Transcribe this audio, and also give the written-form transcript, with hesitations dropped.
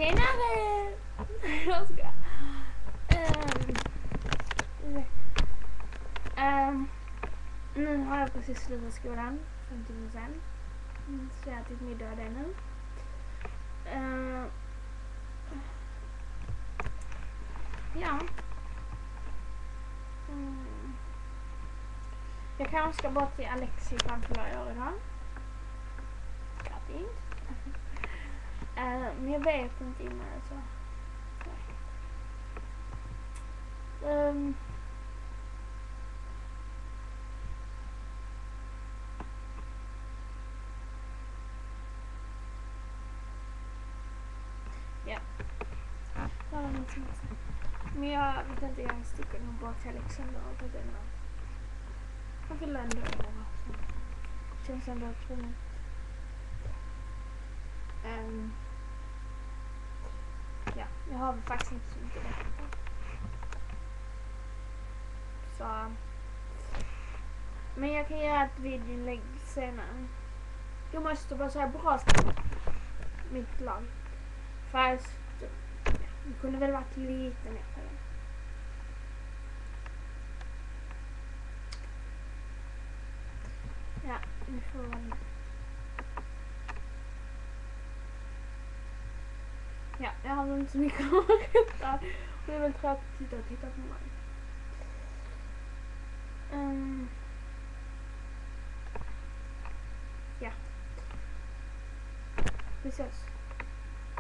senare! Jag ska. Nu har jag precis slutat skolan 5 timmar sen. Så jag har ätit middag där nu. Ja. Jag kanske ska bort till Alexi framför år idag. Fint. Men jag vet inte innan alltså. Ja. Men jag vet inte, jag sticker nog bort till Alexander på den här. Jag vill ändå över. Känns ändå tvungen. Ja, jag har faktiskt inte så mycket detta. Så. Men jag kan göra ett videoinlägg senare. Jag måste bara säga bra mitt lag. Fast det kunde väl varit lite mer på det. Ja, nu får man. Ja, jag har inte så mycket att berätta. Det är väl tråkigt att titta på mig. Ja. Vi ses.